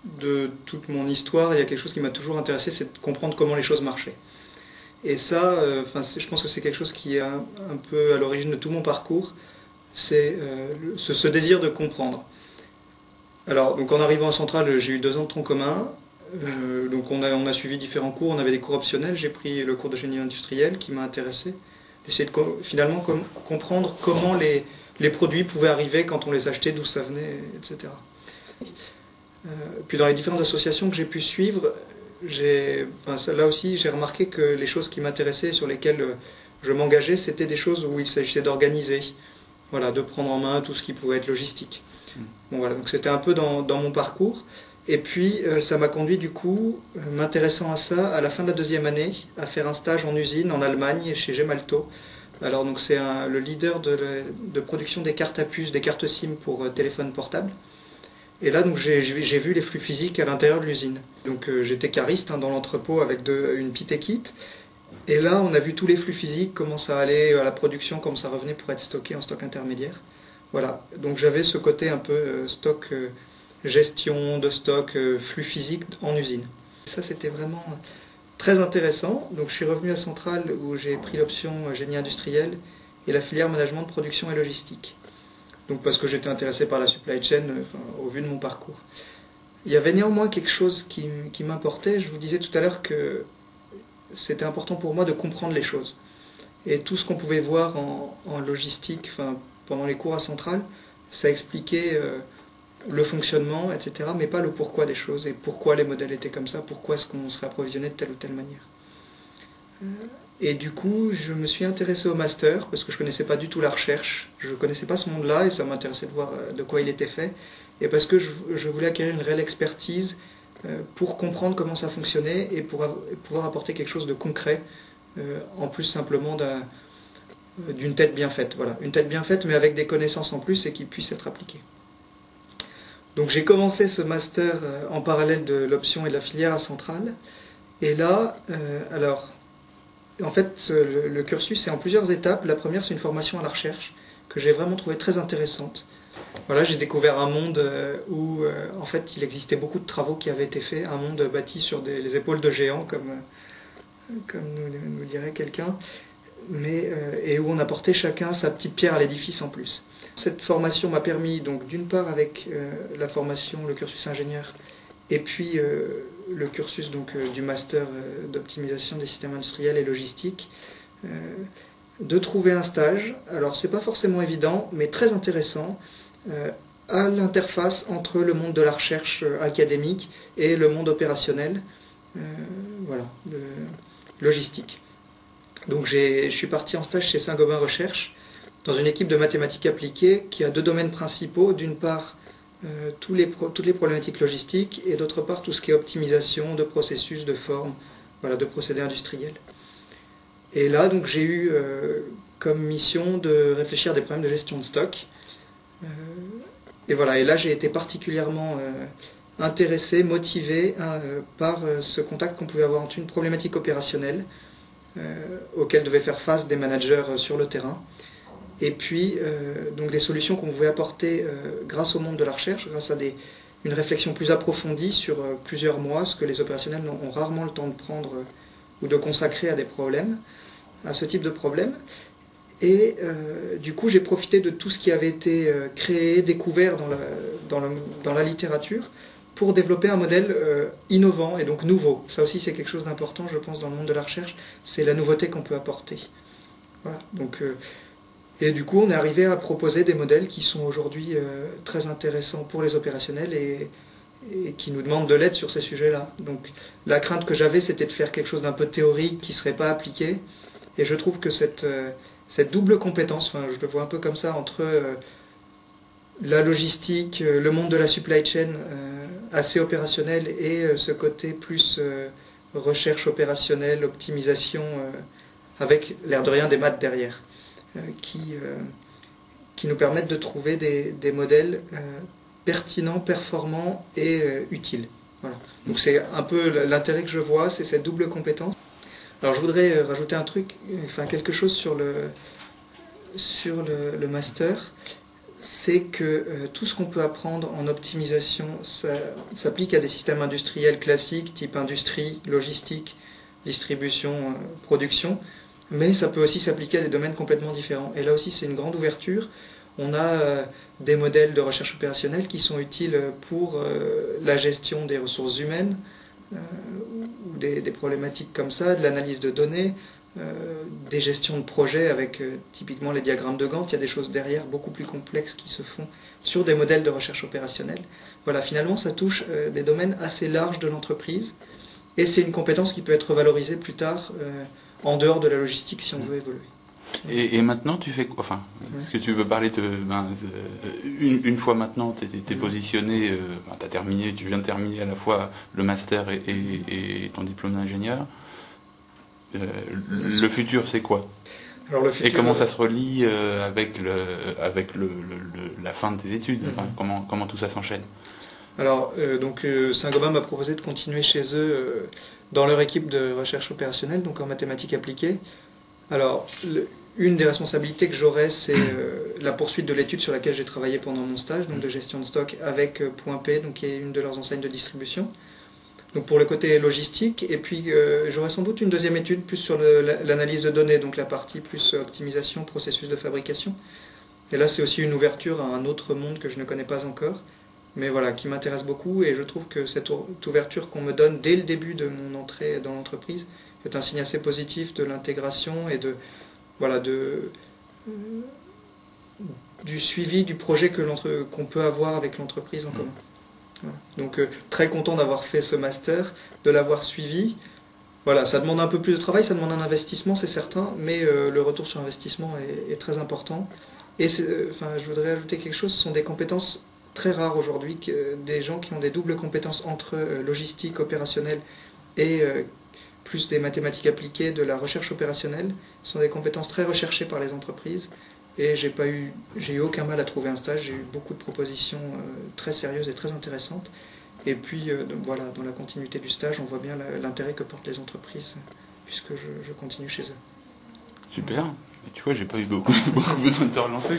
de toute mon histoire, il y a quelque chose qui m'a toujours intéressé, c'est de comprendre comment les choses marchaient. Et ça, je pense que c'est quelque chose qui est un peu à l'origine de tout mon parcours, c'est ce désir de comprendre. Alors, donc en arrivant à Centrale, j'ai eu 2 ans de tronc commun. Donc on a suivi différents cours, on avait des cours optionnels. J'ai pris le cours de génie industriel qui m'a intéressé. D'essayer de finalement comprendre comment les produits pouvaient arriver quand on les achetait, d'où ça venait, etc. Puis dans les différentes associations que j'ai pu suivre, là aussi j'ai remarqué que les choses qui m'intéressaient, sur lesquelles je m'engageais, c'était des choses où il s'agissait d'organiser, voilà, de prendre en main tout ce qui pouvait être logistique. Bon, voilà, donc c'était un peu dans mon parcours. Et puis ça m'a conduit du coup, m'intéressant à ça, à la fin de la 2e année, à faire un stage en usine en Allemagne, chez Gemalto. Alors donc c'est le leader de production des cartes à puce, des cartes SIM pour téléphone portable. Et là donc j'ai vu les flux physiques à l'intérieur de l'usine. Donc j'étais cariste dans l'entrepôt avec une petite équipe. Et là on a vu tous les flux physiques, comment ça allait à la production, comment ça revenait pour être stocké en stock intermédiaire. Voilà, donc j'avais ce côté un peu stock, gestion de stock, flux physique en usine. Ça c'était vraiment très intéressant. Donc je suis revenu à Centrale où j'ai pris l'option génie industriel et la filière management de production et logistique. Donc parce que j'étais intéressé par la supply chain au vu de mon parcours. Il y avait néanmoins quelque chose qui m'importait. Je vous disais tout à l'heure que c'était important pour moi de comprendre les choses. Et tout ce qu'on pouvait voir en logistique, pendant les cours à Centrale, ça expliquait le fonctionnement, etc., mais pas le pourquoi des choses, et pourquoi les modèles étaient comme ça, pourquoi est-ce qu'on serait approvisionné de telle ou telle manière. Et du coup, je me suis intéressé au master, parce que je ne connaissais pas du tout la recherche, je ne connaissais pas ce monde-là, et ça m'intéressait de voir de quoi il était fait, et parce que je voulais acquérir une réelle expertise pour comprendre comment ça fonctionnait, et pour pouvoir apporter quelque chose de concret, en plus simplement d'une tête bien faite. Voilà, une tête bien faite, mais avec des connaissances en plus, et qui puisse être appliquée. Donc j'ai commencé ce master en parallèle de l'option et de la filière à Centrale. Et là, en fait, le cursus est en plusieurs étapes. La première, c'est une formation à la recherche que j'ai vraiment trouvé très intéressante. Voilà, j'ai découvert un monde où, en fait, il existait beaucoup de travaux qui avaient été faits, un monde bâti sur les épaules de géants, comme nous dirait quelqu'un, et où on apportait chacun sa petite pierre à l'édifice en plus. Cette formation m'a permis, donc, d'une part avec la formation, le cursus ingénieur, et puis le cursus du master d'optimisation des systèmes industriels et logistiques, de trouver un stage. Alors c'est pas forcément évident, mais très intéressant, à l'interface entre le monde de la recherche académique et le monde opérationnel, logistique. Donc je suis parti en stage chez Saint-Gobain Recherche, dans une équipe de mathématiques appliquées qui a 2 domaines principaux. D'une part, toutes les problématiques logistiques, et d'autre part, tout ce qui est optimisation de processus, de formes, de procédés industriels. Et là, donc, j'ai eu comme mission de réfléchir à des problèmes de gestion de stock. Et là, j'ai été particulièrement intéressé, motivé par ce contact qu'on pouvait avoir entre une problématique opérationnelle, auquel devaient faire face des managers sur le terrain, et puis donc des solutions qu'on pouvait apporter grâce au monde de la recherche, grâce à une réflexion plus approfondie sur plusieurs mois, ce que les opérationnels ont rarement le temps de prendre ou de consacrer à des problèmes, à ce type de problème. Et du coup, j'ai profité de tout ce qui avait été créé, découvert dans la littérature, pour développer un modèle innovant et donc nouveau. Ça aussi, c'est quelque chose d'important, je pense, dans le monde de la recherche, c'est la nouveauté qu'on peut apporter. Voilà. Donc, et du coup, on est arrivé à proposer des modèles qui sont aujourd'hui très intéressants pour les opérationnels et qui nous demandent de l'aide sur ces sujets-là. Donc, la crainte que j'avais, c'était de faire quelque chose d'un peu théorique qui ne serait pas appliqué. Et je trouve que cette double compétence, je le vois un peu comme ça, entre la logistique, le monde de la supply chain assez opérationnel, et ce côté plus recherche opérationnelle, optimisation, avec l'air de rien des maths derrière, qui nous permettent de trouver des modèles pertinents, performants et utiles. Voilà. Donc c'est un peu l'intérêt que je vois, c'est cette double compétence. Alors je voudrais rajouter quelque chose sur le master. c'est que tout ce qu'on peut apprendre en optimisation s'applique à des systèmes industriels classiques, type industrie, logistique, distribution, production, mais ça peut aussi s'appliquer à des domaines complètement différents. Et là aussi, c'est une grande ouverture. On a des modèles de recherche opérationnelle qui sont utiles pour la gestion des ressources humaines, ou des problématiques comme ça, de l'analyse de données, des gestions de projets avec typiquement les diagrammes de Gantt. Il y a des choses derrière beaucoup plus complexes qui se font sur des modèles de recherche opérationnelle. Voilà, finalement ça touche des domaines assez larges de l'entreprise et c'est une compétence qui peut être valorisée plus tard en dehors de la logistique si on veut évoluer. Et maintenant, tu fais quoi? Enfin, est-ce que tu veux parler une fois maintenant, t'es positionné, t'as terminé, tu viens de terminer à la fois le master et ton diplôme d'ingénieur. Le futur, c'est quoi? Alors, le futur, et comment ça se relie avec la fin de tes études? Enfin, comment tout ça s'enchaîne? Alors, Saint-Gobain m'a proposé de continuer chez eux dans leur équipe de recherche opérationnelle, donc en mathématiques appliquées. Alors, une des responsabilités que j'aurai, c'est la poursuite de l'étude sur laquelle j'ai travaillé pendant mon stage, donc de gestion de stock avec Point P, donc qui est une de leurs enseignes de distribution. Donc pour le côté logistique, et puis j'aurai sans doute une deuxième étude plus sur l'analyse de données, donc la partie plus optimisation, processus de fabrication. Et là, c'est aussi une ouverture à un autre monde que je ne connais pas encore, mais voilà, qui m'intéresse beaucoup, et je trouve que cette ouverture qu'on me donne dès le début de mon entrée dans l'entreprise est un signe assez positif de l'intégration et du suivi du projet qu'on peut avoir avec l'entreprise en commun. Voilà. Donc très content d'avoir fait ce master, de l'avoir suivi. Voilà, ça demande un peu plus de travail, ça demande un investissement, c'est certain, mais le retour sur investissement est très important. Et je voudrais ajouter quelque chose, ce sont des compétences très rares aujourd'hui, des gens qui ont des doubles compétences entre logistique, opérationnelle et plus des mathématiques appliquées, de la recherche opérationnelle. Ce sont des compétences très recherchées par les entreprises. Et j'ai eu aucun mal à trouver un stage, j'ai eu beaucoup de propositions très sérieuses et très intéressantes. Et puis voilà, dans la continuité du stage, on voit bien l'intérêt que portent les entreprises, puisque je continue chez eux. Super, et tu vois, j'ai pas eu beaucoup besoin de te relancer.